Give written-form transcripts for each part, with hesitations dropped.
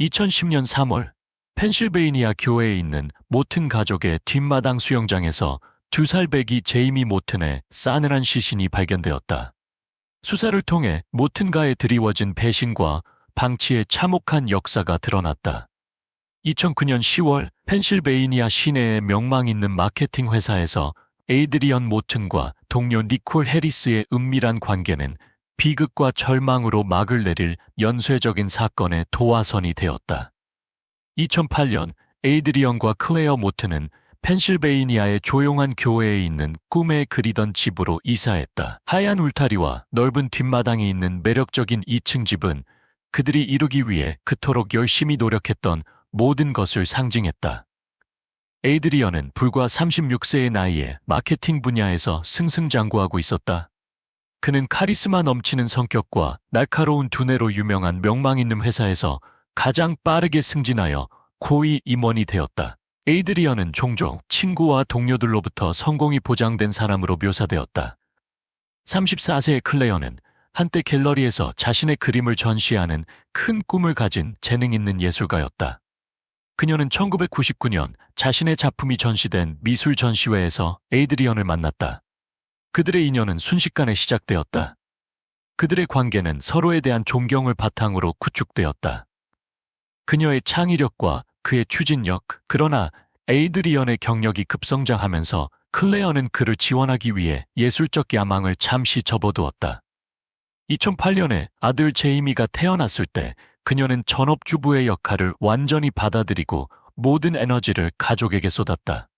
2010년 3월 펜실베이니아 교회에 있는 모튼 가족의 뒷마당 수영장에서 2살 배기 제이미 모튼의 싸늘한 시신이 발견되었다. 수사를 통해 모튼가에 드리워진 배신과 방치의 참혹한 역사가 드러났다. 2009년 10월 펜실베이니아 시내의 명망 있는 마케팅 회사에서 에이드리언 모튼과 동료 니콜 해리스의 은밀한 관계는 비극과 절망으로 막을 내릴 연쇄적인 사건의 도화선이 되었다. 2008년 에이드리언과 클레어 모튼은 펜실베이니아의 조용한 교회에 있는 꿈에 그리던 집으로 이사했다. 하얀 울타리와 넓은 뒷마당이 있는 매력적인 2층 집은 그들이 이루기 위해 그토록 열심히 노력했던 모든 것을 상징했다. 에이드리언은 불과 36세의 나이에 마케팅 분야에서 승승장구하고 있었다. 그는 카리스마 넘치는 성격과 날카로운 두뇌로 유명한 명망 있는 회사에서 가장 빠르게 승진하여 고위 임원이 되었다. 에이드리언은 종종 친구와 동료들로부터 성공이 보장된 사람으로 묘사되었다. 34세의 클레어는 한때 갤러리에서 자신의 그림을 전시하는 큰 꿈을 가진 재능 있는 예술가였다. 그녀는 1999년 자신의 작품이 전시된 미술 전시회에서 에이드리언을 만났다. 그들의 인연은 순식간에 시작되었다. 그들의 관계는 서로에 대한 존경을 바탕으로 구축되었다. 그녀의 창의력과 그의 추진력, 그러나 에이드리언의 경력이 급성장하면서 클레어는 그를 지원하기 위해 예술적 야망을 잠시 접어두었다. 2008년에 아들 제이미가 태어났을 때 그녀는 전업주부의 역할을 완전히 받아들이고 모든 에너지를 가족에게 쏟았다.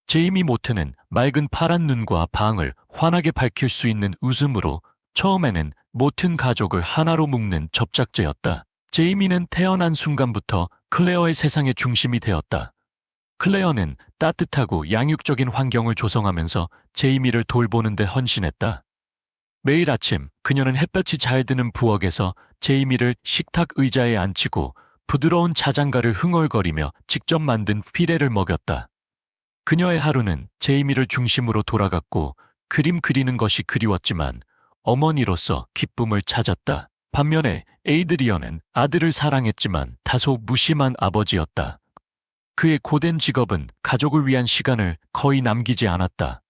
제이미 모튼은 맑은 파란 눈과 방을 환하게 밝힐 수 있는 웃음으로 처음에는 모튼 가족을 하나로 묶는 접착제였다. 제이미는 태어난 순간부터 클레어의 세상의 중심이 되었다. 클레어는 따뜻하고 양육적인 환경을 조성하면서 제이미를 돌보는 데 헌신했다. 매일 아침 그녀는 햇볕이 잘 드는 부엌에서 제이미를 식탁 의자에 앉히고 부드러운 자장가를 흥얼거리며 직접 만든 피레를 먹였다. 그녀의 하루는 제이미를 중심으로 돌아갔고 그림 그리는 것이 그리웠지만 어머니로서 기쁨을 찾았다. 반면에 에이드리언은 아들을 사랑했지만 다소 무심한 아버지였다. 그의 고된 직업은 가족을 위한 시간을 거의 남기지 않았다.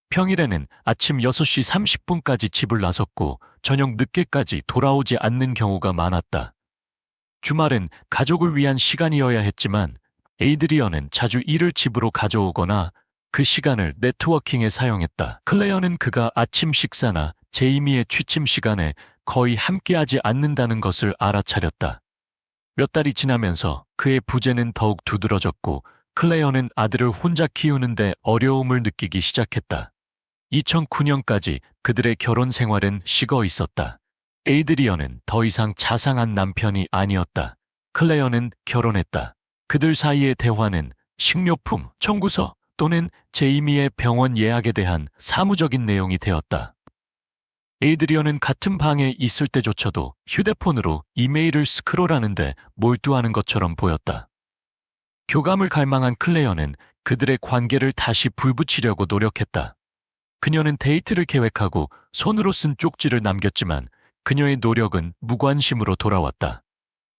평일에는 아침 6시 30분까지 집을 나섰고 저녁 늦게까지 돌아오지 않는 경우가 많았다. 주말은 가족을 위한 시간이어야 했지만 에이드리언은 자주 일을 집으로 가져오거나 그 시간을 네트워킹에 사용했다. 클레어는 그가 아침 식사나 제이미의 취침 시간에 거의 함께하지 않는다는 것을 알아차렸다. 몇 달이 지나면서 그의 부재는 더욱 두드러졌고 클레어는 아들을 혼자 키우는데 어려움을 느끼기 시작했다. 2009년까지 그들의 결혼 생활은 식어 있었다. 에이드리언은 더 이상 자상한 남편이 아니었다. 클레어는 결혼했다. 그들 사이의 대화는 식료품, 청구서 또는 제이미의 병원 예약에 대한 사무적인 내용이 되었다. 에이드리언은 같은 방에 있을 때조차도 휴대폰으로 이메일을 스크롤하는데 몰두하는 것처럼 보였다. 교감을 갈망한 클레어는 그들의 관계를 다시 불붙이려고 노력했다. 그녀는 데이트를 계획하고 손으로 쓴 쪽지를 남겼지만 그녀의 노력은 무관심으로 돌아왔다.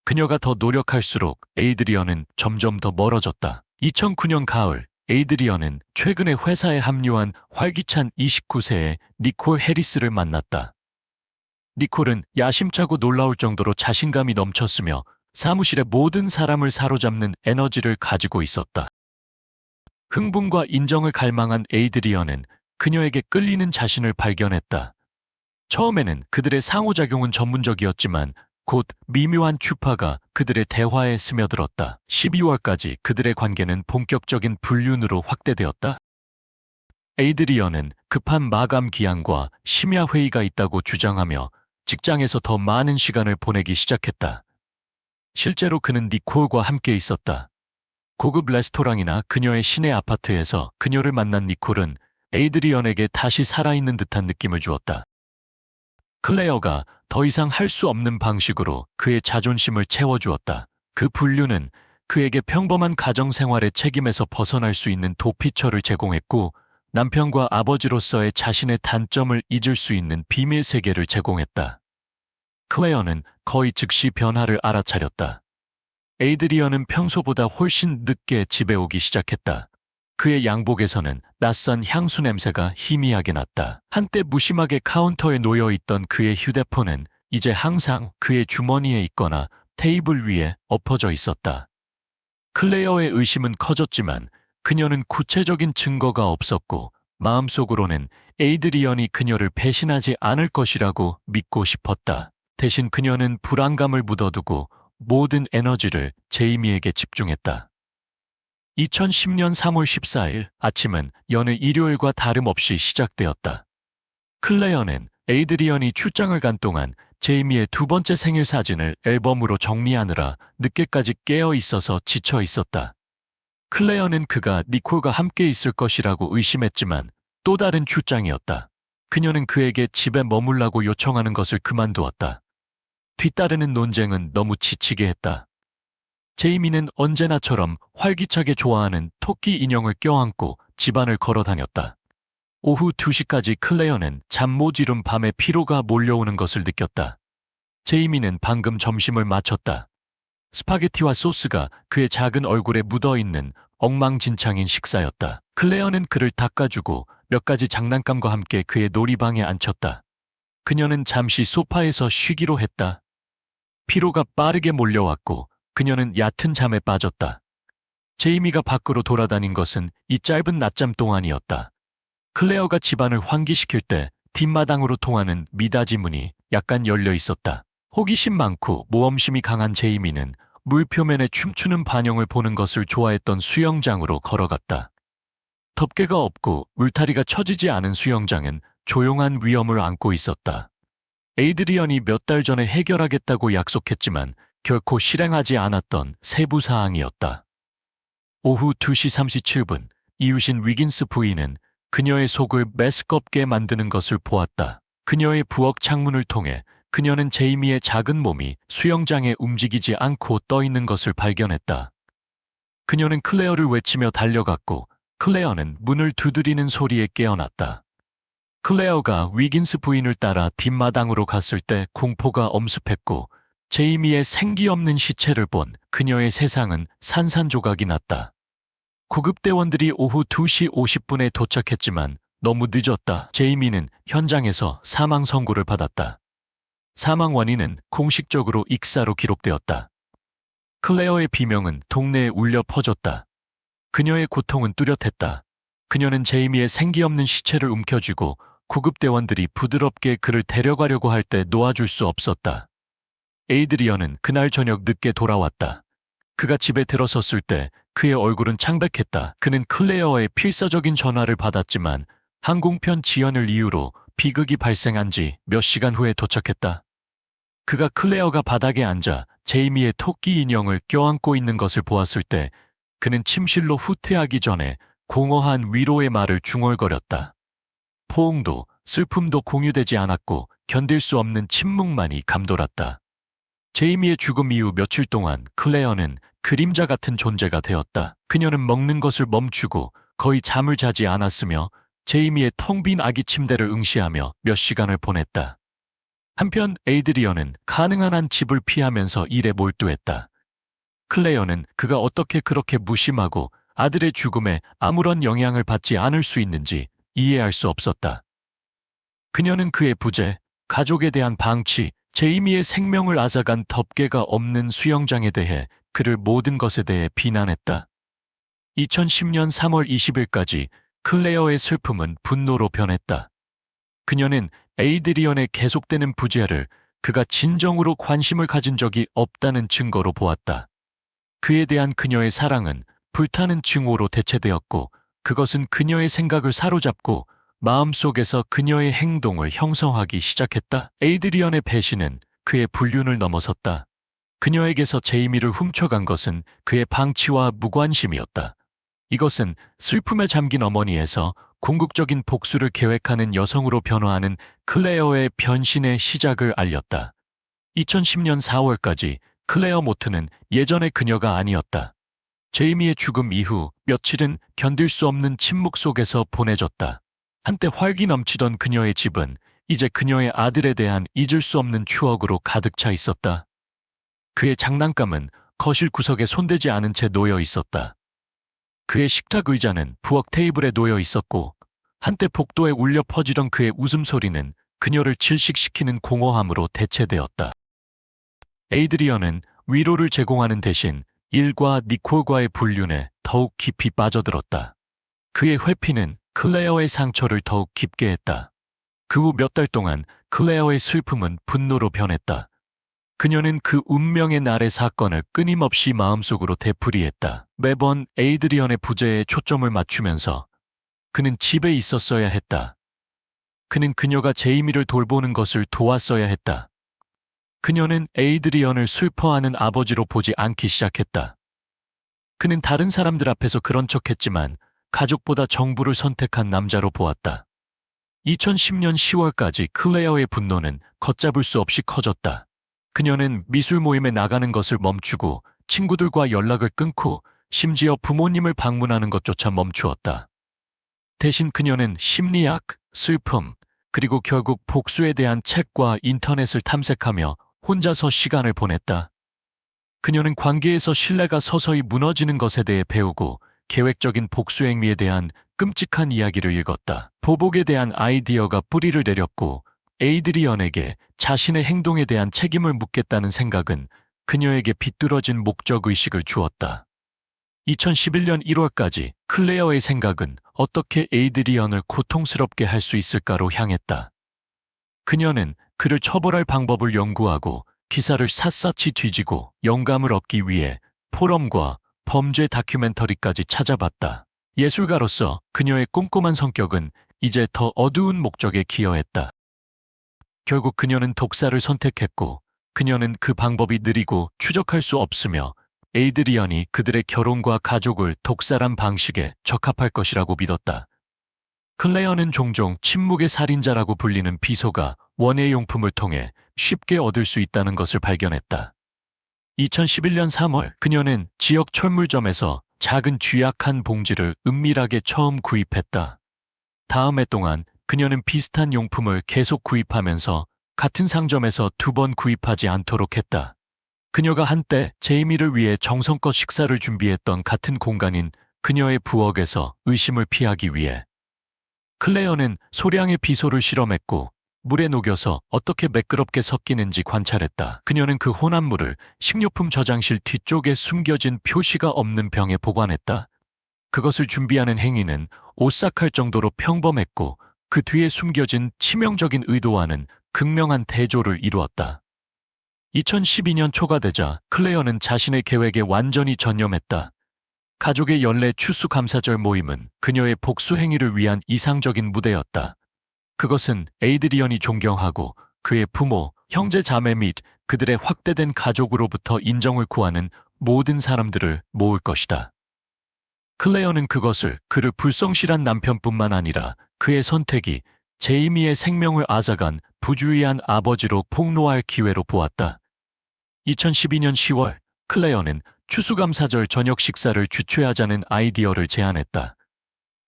그녀가 더 노력할수록 에이드리언은 점점 더 멀어졌다. 2009년 가을, 에이드리언은 최근에 회사에 합류한 활기찬 29세의 니콜 해리스를 만났다. 니콜은 야심차고 놀라울 정도로 자신감이 넘쳤으며 사무실의 모든 사람을 사로잡는 에너지를 가지고 있었다. 흥분과 인정을 갈망한 에이드리언은 그녀에게 끌리는 자신을 발견했다. 처음에는 그들의 상호작용은 전문적이었지만 곧 미묘한 추파가 그들의 대화에 스며들었다. 12월까지 그들의 관계는 본격적인 불륜으로 확대되었다. 에이드리언은 급한 마감 기한과 심야 회의가 있다고 주장하며 직장에서 더 많은 시간을 보내기 시작했다. 실제로 그는 니콜과 함께 있었다. 고급 레스토랑이나 그녀의 시내 아파트에서 그녀를 만난 니콜은 에이드리언에게 다시 살아있는 듯한 느낌을 주었다. 클레어가 더 이상 할 수 없는 방식으로 그의 자존심을 채워주었다. 그 불륜은 그에게 평범한 가정생활의 책임에서 벗어날 수 있는 도피처를 제공했고 남편과 아버지로서의 자신의 단점을 잊을 수 있는 비밀 세계를 제공했다. 클레어는 거의 즉시 변화를 알아차렸다. 에이드리언은 평소보다 훨씬 늦게 집에 오기 시작했다. 그의 양복에서는 낯선 향수 냄새가 희미하게 났다. 한때 무심하게 카운터에 놓여있던 그의 휴대폰은 이제 항상 그의 주머니에 있거나 테이블 위에 엎어져 있었다. 클레어의 의심은 커졌지만 그녀는 구체적인 증거가 없었고 마음속으로는 에이드리언이 그녀를 배신하지 않을 것이라고 믿고 싶었다. 대신 그녀는 불안감을 묻어두고 모든 에너지를 제이미에게 집중했다. 2010년 3월 14일 아침은 여느 일요일과 다름없이 시작되었다. 클레어는 에이드리언이 출장을 간 동안 제이미의 두 번째 생일 사진을 앨범으로 정리하느라 늦게까지 깨어 있어서 지쳐 있었다. 클레어는 그가 니콜과 함께 있을 것이라고 의심했지만 또 다른 출장이었다. 그녀는 그에게 집에 머물라고 요청하는 것을 그만두었다. 뒤따르는 논쟁은 너무 지치게 했다. 제이미는 언제나처럼 활기차게 좋아하는 토끼 인형을 껴안고 집안을 걸어 다녔다. 오후 2시까지 클레어는 잠 못 이룬 밤에 피로가 몰려오는 것을 느꼈다. 제이미는 방금 점심을 마쳤다. 스파게티와 소스가 그의 작은 얼굴에 묻어있는 엉망진창인 식사였다. 클레어는 그를 닦아주고 몇 가지 장난감과 함께 그의 놀이방에 앉혔다. 그녀는 잠시 소파에서 쉬기로 했다. 피로가 빠르게 몰려왔고 그녀는 얕은 잠에 빠졌다. 제이미가 밖으로 돌아다닌 것은 이 짧은 낮잠 동안이었다. 클레어가 집안을 환기시킬 때 뒷마당으로 통하는 미닫이 문이 약간 열려 있었다. 호기심 많고 모험심이 강한 제이미는 물 표면에 춤추는 반영을 보는 것을 좋아했던 수영장으로 걸어갔다. 덮개가 없고 울타리가 쳐지지 않은 수영장은 조용한 위험을 안고 있었다. 에이드리언이 몇 달 전에 해결하겠다고 약속했지만 결코 실행하지 않았던 세부 사항이었다. 오후 2시 37분, 이웃인 위긴스 부인은 그녀의 속을 메스껍게 만드는 것을 보았다. 그녀의 부엌 창문을 통해 그녀는 제이미의 작은 몸이 수영장에 움직이지 않고 떠 있는 것을 발견했다. 그녀는 클레어를 외치며 달려갔고 클레어는 문을 두드리는 소리에 깨어났다. 클레어가 위긴스 부인을 따라 뒷마당으로 갔을 때 공포가 엄습했고 제이미의 생기 없는 시체를 본 그녀의 세상은 산산조각이 났다. 구급대원들이 오후 2시 50분에 도착했지만 너무 늦었다. 제이미는 현장에서 사망 선고를 받았다. 사망 원인은 공식적으로 익사로 기록되었다. 클레어의 비명은 동네에 울려 퍼졌다. 그녀의 고통은 뚜렷했다. 그녀는 제이미의 생기 없는 시체를 움켜쥐고 구급대원들이 부드럽게 그를 데려가려고 할 때 놓아줄 수 없었다. 에이드리언은 그날 저녁 늦게 돌아왔다. 그가 집에 들어섰을 때 그의 얼굴은 창백했다. 그는 클레어의 필사적인 전화를 받았지만 항공편 지연을 이유로 비극이 발생한 지 몇 시간 후에 도착했다. 그가 클레어가 바닥에 앉아 제이미의 토끼 인형을 껴안고 있는 것을 보았을 때 그는 침실로 후퇴하기 전에 공허한 위로의 말을 중얼거렸다. 포옹도 슬픔도 공유되지 않았고 견딜 수 없는 침묵만이 감돌았다. 제이미의 죽음 이후 며칠 동안 클레어는 그림자 같은 존재가 되었다. 그녀는 먹는 것을 멈추고 거의 잠을 자지 않았으며 제이미의 텅 빈 아기 침대를 응시하며 몇 시간을 보냈다. 한편 에이드리언은 가능한 한 집을 피하면서 일에 몰두했다. 클레어는 그가 어떻게 그렇게 무심하고 아들의 죽음에 아무런 영향을 받지 않을 수 있는지 이해할 수 없었다. 그녀는 그의 부재, 가족에 대한 방치, 제이미의 생명을 앗아간 덮개가 없는 수영장에 대해 그를 모든 것에 대해 비난했다. 2010년 3월 20일까지 클레어의 슬픔은 분노로 변했다. 그녀는 에이드리언의 계속되는 부재를 그가 진정으로 관심을 가진 적이 없다는 증거로 보았다. 그에 대한 그녀의 사랑은 불타는 증오로 대체되었고 그것은 그녀의 생각을 사로잡고 마음속에서 그녀의 행동을 형성하기 시작했다. 에이드리언의 배신은 그의 불륜을 넘어섰다. 그녀에게서 제이미를 훔쳐간 것은 그의 방치와 무관심이었다. 이것은 슬픔에 잠긴 어머니에서 궁극적인 복수를 계획하는 여성으로 변화하는 클레어의 변신의 시작을 알렸다. 2010년 4월까지 클레어 모트는 예전의 그녀가 아니었다. 제이미의 죽음 이후 며칠은 견딜 수 없는 침묵 속에서 보내졌다. 한때 활기 넘치던 그녀의 집은 이제 그녀의 아들에 대한 잊을 수 없는 추억으로 가득 차 있었다. 그의 장난감은 거실 구석에 손대지 않은 채 놓여 있었다. 그의 식탁 의자는 부엌 테이블에 놓여 있었고 한때 복도에 울려 퍼지던 그의 웃음소리는 그녀를 질식시키는 공허함으로 대체되었다. 에이드리언은 위로를 제공하는 대신 일과 니콜과의 불륜에 더욱 깊이 빠져들었다. 그의 회피는 클레어의 상처를 더욱 깊게 했다. 그 후 몇 달 동안 클레어의 슬픔은 분노로 변했다. 그녀는 그 운명의 날의 사건을 끊임없이 마음속으로 되풀이했다. 매번 에이드리언의 부재에 초점을 맞추면서 그는 집에 있었어야 했다. 그는 그녀가 제이미를 돌보는 것을 도왔어야 했다. 그녀는 에이드리언을 슬퍼하는 아버지로 보지 않기 시작했다. 그는 다른 사람들 앞에서 그런 척했지만 가족보다 정부를 선택한 남자로 보았다. 2010년 10월까지 클레어의 분노는 걷잡을 수 없이 커졌다. 그녀는 미술 모임에 나가는 것을 멈추고 친구들과 연락을 끊고 심지어 부모님을 방문하는 것조차 멈추었다. 대신 그녀는 심리학, 슬픔, 그리고 결국 복수에 대한 책과 인터넷을 탐색하며 혼자서 시간을 보냈다. 그녀는 관계에서 신뢰가 서서히 무너지는 것에 대해 배우고 계획적인 복수 행위에 대한 끔찍한 이야기를 읽었다. 보복에 대한 아이디어가 뿌리를 내렸고 에이드리언에게 자신의 행동에 대한 책임을 묻겠다는 생각은 그녀에게 비뚤어진 목적의식을 주었다. 2011년 1월까지 클레어의 생각은 어떻게 에이드리언을 고통스럽게 할 수 있을까로 향했다. 그녀는 그를 처벌할 방법을 연구하고 기사를 샅샅이 뒤지고 영감을 얻기 위해 포럼과 범죄 다큐멘터리까지 찾아봤다. 예술가로서 그녀의 꼼꼼한 성격은 이제 더 어두운 목적에 기여했다. 결국 그녀는 독사를 선택했고 그녀는 그 방법이 느리고 추적할 수 없으며 에이드리언이 그들의 결혼과 가족을 독살한 방식에 적합할 것이라고 믿었다. 클레어는 종종 침묵의 살인자라고 불리는 비소가 원예용품을 통해 쉽게 얻을 수 있다는 것을 발견했다. 2011년 3월 그녀는 지역 철물점에서 작은 쥐약한 봉지를 은밀하게 처음 구입했다. 다음 해 동안 그녀는 비슷한 용품을 계속 구입하면서 같은 상점에서 2번 구입하지 않도록 했다. 그녀가 한때 제이미를 위해 정성껏 식사를 준비했던 같은 공간인 그녀의 부엌에서 의심을 피하기 위해 클레어는 소량의 비소를 실험했고 물에 녹여서 어떻게 매끄럽게 섞이는지 관찰했다. 그녀는 그 혼합물을 식료품 저장실 뒤쪽에 숨겨진 표시가 없는 병에 보관했다. 그것을 준비하는 행위는 오싹할 정도로 평범했고 그 뒤에 숨겨진 치명적인 의도와는 극명한 대조를 이루었다. 2012년 초가 되자 클레어는 자신의 계획에 완전히 전념했다. 가족의 연례 추수감사절 모임은 그녀의 복수 행위를 위한 이상적인 무대였다. 그것은 에이드리언이 존경하고 그의 부모, 형제 자매 및 그들의 확대된 가족으로부터 인정을 구하는 모든 사람들을 모을 것이다. 클레어는 그것을 그를 불성실한 남편뿐만 아니라 그의 선택이 제이미의 생명을 앗아간 부주의한 아버지로 폭로할 기회로 보았다. 2012년 10월 클레어는 추수감사절 저녁 식사를 주최하자는 아이디어를 제안했다.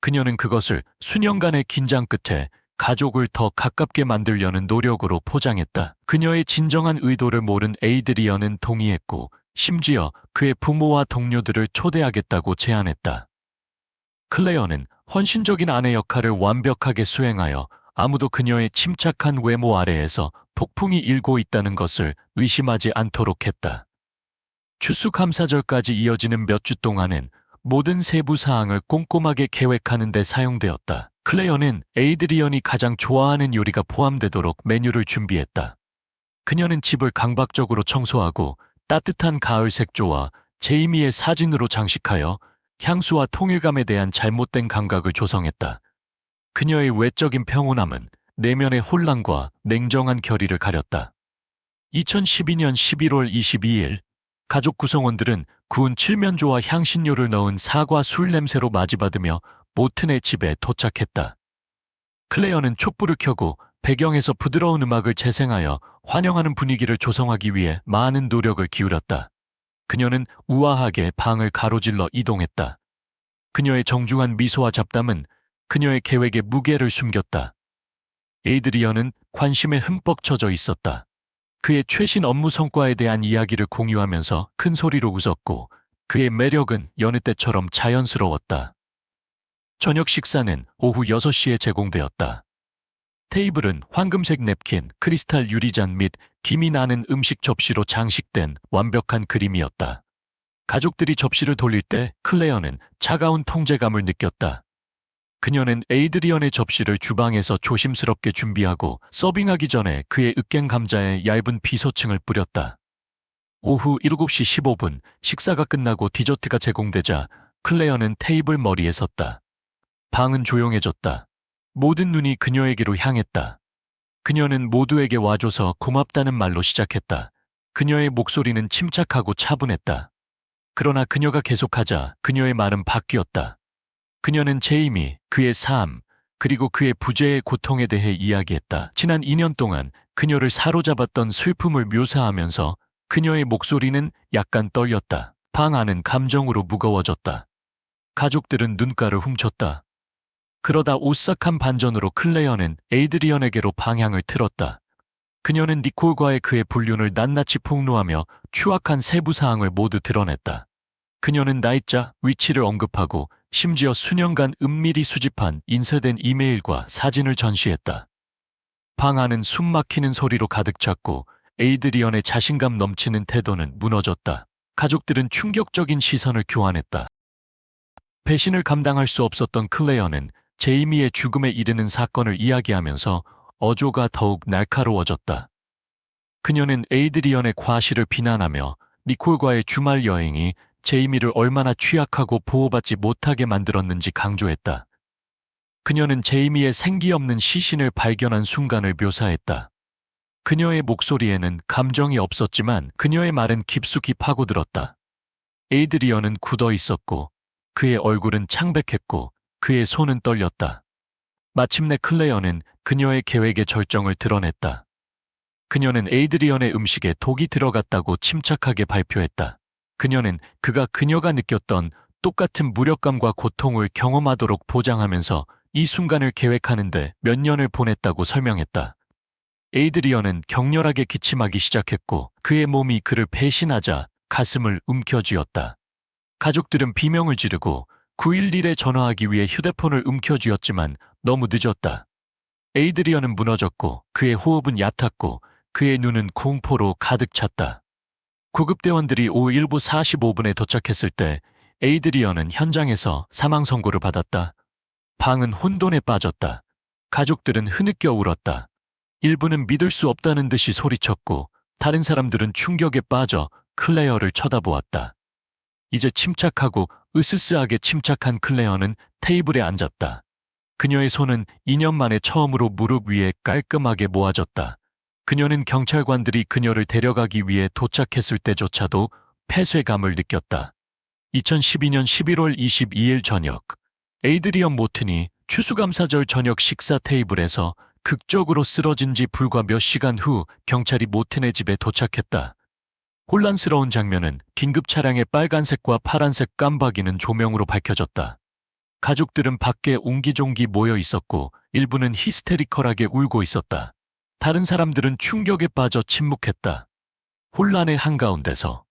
그녀는 그것을 수년간의 긴장 끝에 가족을 더 가깝게 만들려는 노력으로 포장했다. 그녀의 진정한 의도를 모른 에이드리언은 동의했고 심지어 그의 부모와 동료들을 초대하겠다고 제안했다. 클레어는 헌신적인 아내 역할을 완벽하게 수행하여 아무도 그녀의 침착한 외모 아래에서 폭풍이 일고 있다는 것을 의심하지 않도록 했다. 추수감사절까지 이어지는 몇 주 동안은 모든 세부 사항을 꼼꼼하게 계획하는 데 사용되었다. 클레어는 에이드리언이 가장 좋아하는 요리가 포함되도록 메뉴를 준비했다. 그녀는 집을 강박적으로 청소하고 따뜻한 가을 색조와 제이미의 사진으로 장식하여 향수와 통일감에 대한 잘못된 감각을 조성했다. 그녀의 외적인 평온함은 내면의 혼란과 냉정한 결의를 가렸다. 2012년 11월 22일 가족 구성원들은 구운 칠면조와 향신료를 넣은 사과 술 냄새로 맞이받으며 모튼의 집에 도착했다. 클레어는 촛불을 켜고 배경에서 부드러운 음악을 재생하여 환영하는 분위기를 조성하기 위해 많은 노력을 기울였다. 그녀는 우아하게 방을 가로질러 이동했다. 그녀의 정중한 미소와 잡담은 그녀의 계획에 무게를 숨겼다. 에이드리언은 관심에 흠뻑 젖어 있었다. 그의 최신 업무 성과에 대한 이야기를 공유하면서 큰 소리로 웃었고 그의 매력은 여느 때처럼 자연스러웠다. 저녁 식사는 오후 6시에 제공되었다. 테이블은 황금색 냅킨, 크리스탈 유리잔 및 김이 나는 음식 접시로 장식된 완벽한 그림이었다. 가족들이 접시를 돌릴 때 클레어는 차가운 통제감을 느꼈다. 그녀는 에이드리언의 접시를 주방에서 조심스럽게 준비하고 서빙하기 전에 그의 으깬 감자에 얇은 비소층을 뿌렸다. 오후 7시 15분 식사가 끝나고 디저트가 제공되자 클레어는 테이블 머리에 섰다. 방은 조용해졌다. 모든 눈이 그녀에게로 향했다. 그녀는 모두에게 와줘서 고맙다는 말로 시작했다. 그녀의 목소리는 침착하고 차분했다. 그러나 그녀가 계속하자 그녀의 말은 바뀌었다. 그녀는 제이미, 그의 삶, 그리고 그의 부재의 고통에 대해 이야기했다. 지난 2년 동안 그녀를 사로잡았던 슬픔을 묘사하면서 그녀의 목소리는 약간 떨렸다. 방 안은 감정으로 무거워졌다. 가족들은 눈가를 훔쳤다. 그러다 오싹한 반전으로 클레어는 에이드리언에게로 방향을 틀었다. 그녀는 니콜과의 그의 불륜을 낱낱이 폭로하며 추악한 세부 사항을 모두 드러냈다. 그녀는 날짜, 위치를 언급하고 심지어 수년간 은밀히 수집한 인쇄된 이메일과 사진을 전시했다. 방 안은 숨 막히는 소리로 가득 찼고 에이드리언의 자신감 넘치는 태도는 무너졌다. 가족들은 충격적인 시선을 교환했다. 배신을 감당할 수 없었던 클레어는 제이미의 죽음에 이르는 사건을 이야기하면서 어조가 더욱 날카로워졌다. 그녀는 에이드리언의 과실을 비난하며 니콜과의 주말 여행이 제이미를 얼마나 취약하고 보호받지 못하게 만들었는지 강조했다. 그녀는 제이미의 생기 없는 시신을 발견한 순간을 묘사했다. 그녀의 목소리에는 감정이 없었지만 그녀의 말은 깊숙이 파고들었다. 에이드리언은 굳어 있었고 그의 얼굴은 창백했고 그의 손은 떨렸다. 마침내 클레어는 그녀의 계획의 절정을 드러냈다. 그녀는 에이드리언의 음식에 독이 들어갔다고 침착하게 발표했다. 그녀는 그녀가 느꼈던 똑같은 무력감과 고통을 경험하도록 보장하면서 이 순간을 계획하는데 몇 년을 보냈다고 설명했다. 에이드리언은 격렬하게 기침하기 시작했고 그의 몸이 그를 배신하자 가슴을 움켜쥐었다. 가족들은 비명을 지르고 911에 전화하기 위해 휴대폰을 움켜쥐었지만 너무 늦었다. 에이드리언은 무너졌고 그의 호흡은 얕았고 그의 눈은 공포로 가득 찼다. 구급대원들이 오후 1부 45분에 도착했을 때 에이드리언은 현장에서 사망 선고를 받았다. 방은 혼돈에 빠졌다. 가족들은 흐느껴 울었다. 일부는 믿을 수 없다는 듯이 소리쳤고 다른 사람들은 충격에 빠져 클레어를 쳐다보았다. 이제 침착하고 으스스하게 침착한 클레어는 테이블에 앉았다. 그녀의 손은 2년 만에 처음으로 무릎 위에 깔끔하게 모아졌다. 그녀는 경찰관들이 그녀를 데려가기 위해 도착했을 때조차도 폐쇄감을 느꼈다. 2012년 11월 22일 저녁, 에이드리언 모튼이 추수감사절 저녁 식사 테이블에서 극적으로 쓰러진 지 불과 몇 시간 후 경찰이 모튼의 집에 도착했다. 혼란스러운 장면은 긴급 차량의 빨간색과 파란색 깜박이는 조명으로 밝혀졌다. 가족들은 밖에 옹기종기 모여 있었고 일부는 히스테리컬하게 울고 있었다. 다른 사람들은 충격에 빠져 침묵했다. 혼란의 한가운데서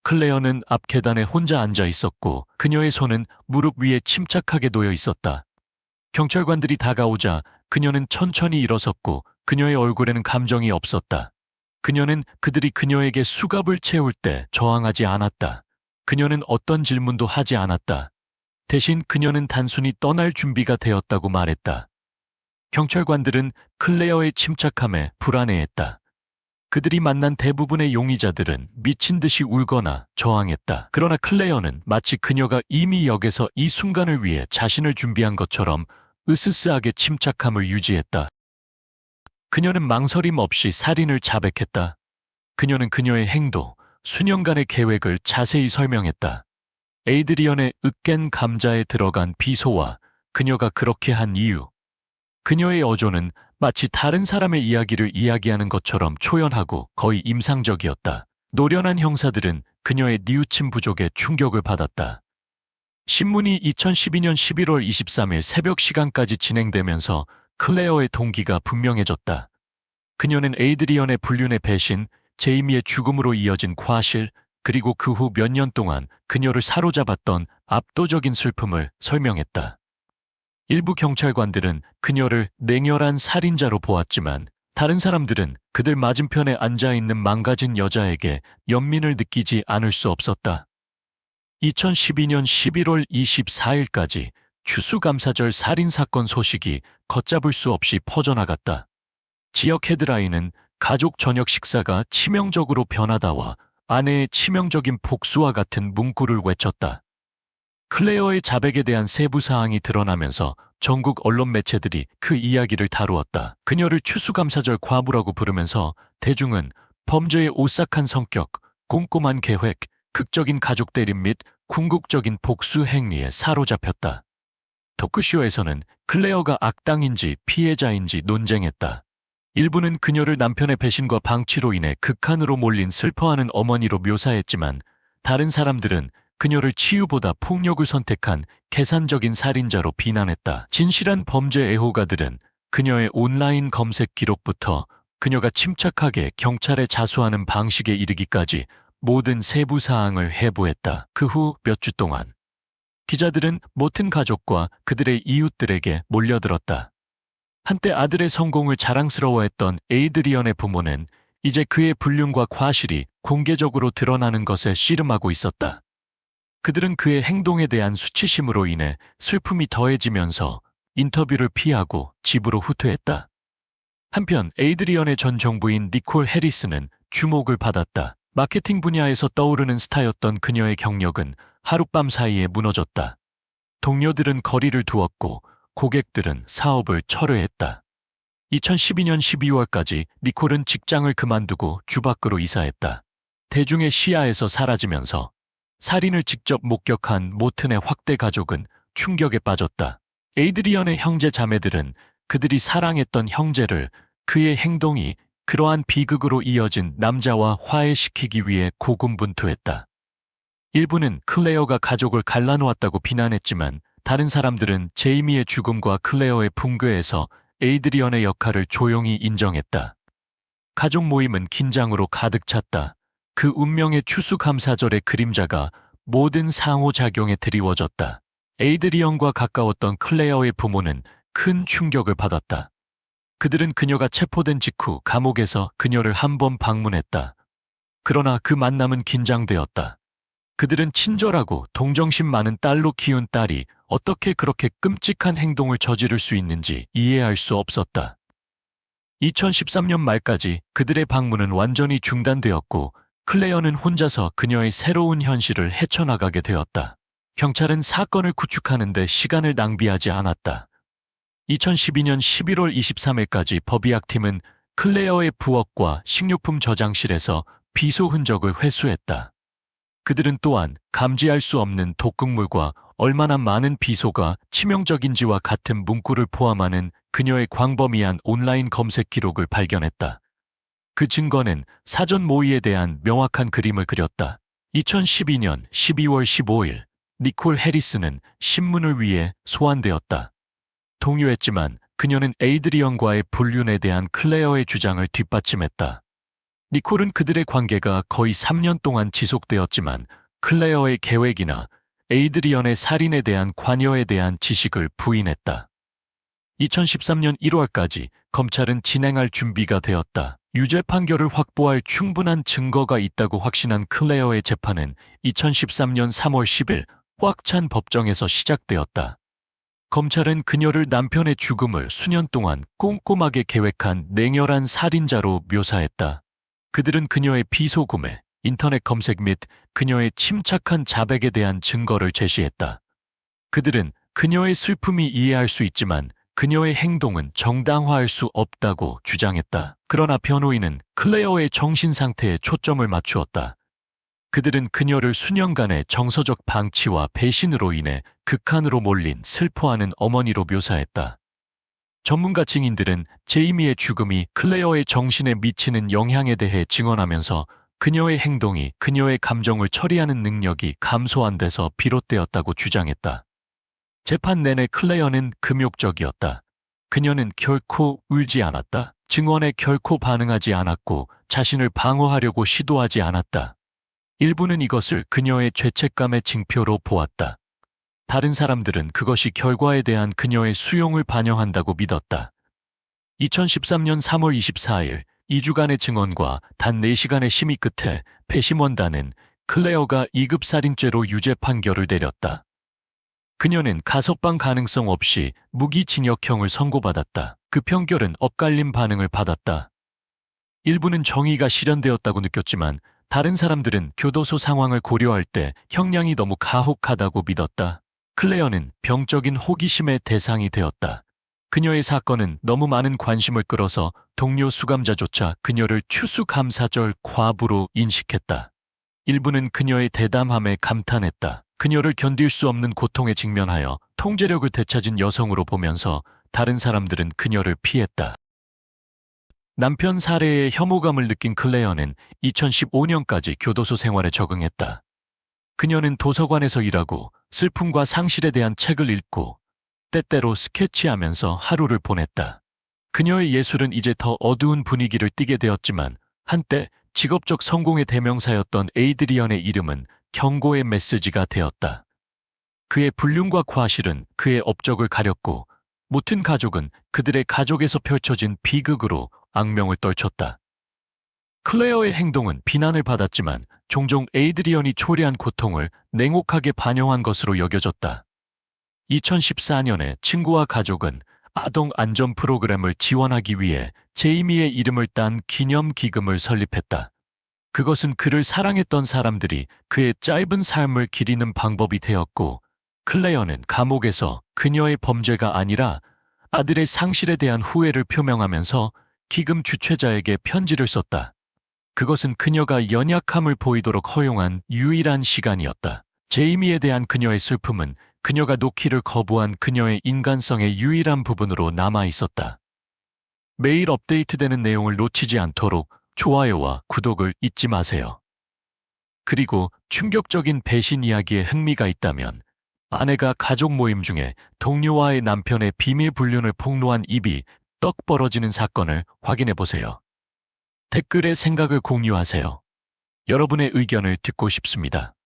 클레어는 앞 계단에 혼자 앉아 있었고 그녀의 손은 무릎 위에 침착하게 놓여 있었다. 경찰관들이 다가오자 그녀는 천천히 일어섰고 그녀의 얼굴에는 감정이 없었다. 그녀는 그들이 그녀에게 수갑을 채울 때 저항하지 않았다. 그녀는 어떤 질문도 하지 않았다. 대신 그녀는 단순히 떠날 준비가 되었다고 말했다. 경찰관들은 클레어의 침착함에 불안해했다. 그들이 만난 대부분의 용의자들은 미친 듯이 울거나 저항했다. 그러나 클레어는 마치 그녀가 이미 역에서 이 순간을 위해 자신을 준비한 것처럼 으스스하게 침착함을 유지했다. 그녀는 망설임 없이 살인을 자백했다. 그녀는 그녀의 행동, 수년간의 계획을 자세히 설명했다. 에이드리언의 으깬 감자에 들어간 비소와 그녀가 그렇게 한 이유. 그녀의 어조는 마치 다른 사람의 이야기를 이야기하는 것처럼 초연하고 거의 임상적이었다. 노련한 형사들은 그녀의 뉘우침 부족에 충격을 받았다. 신문이 2012년 11월 23일 새벽 시간까지 진행되면서 클레어의 동기가 분명해졌다. 그녀는 에이드리언의 불륜의 배신, 제이미의 죽음으로 이어진 과실, 그리고 그 후 몇 년 동안 그녀를 사로잡았던 압도적인 슬픔을 설명했다. 일부 경찰관들은 그녀를 냉혈한 살인자로 보았지만 다른 사람들은 그들 맞은편에 앉아있는 망가진 여자에게 연민을 느끼지 않을 수 없었다. 2012년 11월 24일까지 추수감사절 살인사건 소식이 걷잡을 수 없이 퍼져나갔다. 지역 헤드라인은 가족 저녁 식사가 치명적으로 변하다와 아내의 치명적인 복수와 같은 문구를 외쳤다. 클레어의 자백에 대한 세부 사항이 드러나면서 전국 언론 매체들이 그 이야기를 다루었다. 그녀를 추수감사절 과부라고 부르면서 대중은 범죄의 오싹한 성격, 꼼꼼한 계획, 극적인 가족 대립 및 궁극적인 복수 행위에 사로잡혔다. 토크쇼에서는 클레어가 악당인지 피해자인지 논쟁했다. 일부는 그녀를 남편의 배신과 방치로 인해 극한으로 몰린 슬퍼하는 어머니로 묘사했지만 다른 사람들은 그녀를 치유보다 폭력을 선택한 계산적인 살인자로 비난했다. 진실한 범죄 애호가들은 그녀의 온라인 검색 기록부터 그녀가 침착하게 경찰에 자수하는 방식에 이르기까지 모든 세부 사항을 해부했다. 그 후 몇 주 동안 기자들은 모튼 가족과 그들의 이웃들에게 몰려들었다. 한때 아들의 성공을 자랑스러워했던 에이드리언의 부모는 이제 그의 불륜과 과실이 공개적으로 드러나는 것에 씨름하고 있었다. 그들은 그의 행동에 대한 수치심으로 인해 슬픔이 더해지면서 인터뷰를 피하고 집으로 후퇴했다. 한편 에이드리언의 전 정부인 니콜 해리스는 주목을 받았다. 마케팅 분야에서 떠오르는 스타였던 그녀의 경력은 하룻밤 사이에 무너졌다. 동료들은 거리를 두었고 고객들은 사업을 철회했다. 2012년 12월까지 니콜은 직장을 그만두고 주 밖으로 이사했다. 대중의 시야에서 사라지면서 살인을 직접 목격한 모튼의 확대 가족은 충격에 빠졌다. 에이드리언의 형제 자매들은 그들이 사랑했던 형제를 그의 행동이 그러한 비극으로 이어진 남자와 화해시키기 위해 고군분투했다. 일부는 클레어가 가족을 갈라놓았다고 비난했지만 다른 사람들은 제이미의 죽음과 클레어의 붕괴에서 에이드리언의 역할을 조용히 인정했다. 가족 모임은 긴장으로 가득 찼다. 그 운명의 추수감사절의 그림자가 모든 상호작용에 드리워졌다. 에이드리언과 가까웠던 클레어의 부모는 큰 충격을 받았다. 그들은 그녀가 체포된 직후 감옥에서 그녀를 한 번 방문했다. 그러나 그 만남은 긴장되었다. 그들은 친절하고 동정심 많은 딸로 키운 딸이 어떻게 그렇게 끔찍한 행동을 저지를 수 있는지 이해할 수 없었다. 2013년 말까지 그들의 방문은 완전히 중단되었고 클레어는 혼자서 그녀의 새로운 현실을 헤쳐나가게 되었다. 경찰은 사건을 구축하는 데 시간을 낭비하지 않았다. 2012년 11월 23일까지 법의학팀은 클레어의 부엌과 식료품 저장실에서 비소 흔적을 회수했다. 그들은 또한 감지할 수 없는 독극물과 얼마나 많은 비소가 치명적인지와 같은 문구를 포함하는 그녀의 광범위한 온라인 검색 기록을 발견했다. 그 증거는 사전 모의에 대한 명확한 그림을 그렸다. 2012년 12월 15일 니콜 해리스는 신문을 위해 소환되었다. 동요했지만 그녀는 에이드리언과의 불륜에 대한 클레어의 주장을 뒷받침했다. 니콜은 그들의 관계가 거의 3년 동안 지속되었지만 클레어의 계획이나 에이드리언의 살인에 대한 관여에 대한 지식을 부인했다. 2013년 1월까지 검찰은 진행할 준비가 되었다. 유죄 판결을 확보할 충분한 증거가 있다고 확신한 클레어의 재판은 2013년 3월 10일 꽉 찬 법정에서 시작되었다. 검찰은 그녀를 남편의 죽음을 수년 동안 꼼꼼하게 계획한 냉혈한 살인자로 묘사했다. 그들은 그녀의 비소구매, 인터넷 검색 및 그녀의 침착한 자백에 대한 증거를 제시했다. 그들은 그녀의 슬픔이 이해할 수 있지만 그녀의 행동은 정당화할 수 없다고 주장했다. 그러나 변호인은 클레어의 정신 상태에 초점을 맞추었다. 그들은 그녀를 수년간의 정서적 방치와 배신으로 인해 극한으로 몰린 슬퍼하는 어머니로 묘사했다. 전문가 증인들은 제이미의 죽음이 클레어의 정신에 미치는 영향에 대해 증언하면서 그녀의 행동이 그녀의 감정을 처리하는 능력이 감소한 데서 비롯되었다고 주장했다. 재판 내내 클레어는 금욕적이었다. 그녀는 결코 울지 않았다. 증언에 결코 반응하지 않았고 자신을 방어하려고 시도하지 않았다. 일부는 이것을 그녀의 죄책감의 징표로 보았다. 다른 사람들은 그것이 결과에 대한 그녀의 수용을 반영한다고 믿었다. 2013년 3월 24일 2주간의 증언과 단 4시간의 심의 끝에 배심원단은 클레어가 2급 살인죄로 유죄 판결을 내렸다. 그녀는 가석방 가능성 없이 무기징역형을 선고받았다. 그 판결은 엇갈린 반응을 받았다. 일부는 정의가 실현되었다고 느꼈지만 다른 사람들은 교도소 상황을 고려할 때 형량이 너무 가혹하다고 믿었다. 클레어는 병적인 호기심의 대상이 되었다. 그녀의 사건은 너무 많은 관심을 끌어서 동료 수감자조차 그녀를 추수감사절 과부로 인식했다. 일부는 그녀의 대담함에 감탄했다. 그녀를 견딜 수 없는 고통에 직면하여 통제력을 되찾은 여성으로 보면서 다른 사람들은 그녀를 피했다. 남편 살해에 혐오감을 느낀 클레어는 2015년까지 교도소 생활에 적응했다. 그녀는 도서관에서 일하고 슬픔과 상실에 대한 책을 읽고 때때로 스케치하면서 하루를 보냈다. 그녀의 예술은 이제 더 어두운 분위기를 띠게 되었지만 한때 직업적 성공의 대명사였던 에이드리언의 이름은 경고의 메시지가 되었다. 그의 불륜과 과실은 그의 업적을 가렸고 모튼 가족은 그들의 가족에서 펼쳐진 비극으로 악명을 떨쳤다. 클레어의 행동은 비난을 받았지만 종종 에이드리언이 초래한 고통을 냉혹하게 반영한 것으로 여겨졌다. 2014년에 친구와 가족은 아동 안전 프로그램을 지원하기 위해 제이미의 이름을 딴 기념 기금을 설립했다. 그것은 그를 사랑했던 사람들이 그의 짧은 삶을 기리는 방법이 되었고, 클레어는 감옥에서 그녀의 범죄가 아니라 아들의 상실에 대한 후회를 표명하면서 기금 주최자에게 편지를 썼다. 그것은 그녀가 연약함을 보이도록 허용한 유일한 시간이었다. 제이미에 대한 그녀의 슬픔은 그녀가 놓기를 거부한 그녀의 인간성의 유일한 부분으로 남아 있었다. 매일 업데이트되는 내용을 놓치지 않도록 좋아요와 구독을 잊지 마세요. 그리고 충격적인 배신 이야기에 흥미가 있다면 아내가 가족 모임 중에 동료와의 남편의 비밀 불륜을 폭로한 입이 떡 벌어지는 사건을 확인해 보세요. 댓글에 생각을 공유하세요. 여러분의 의견을 듣고 싶습니다.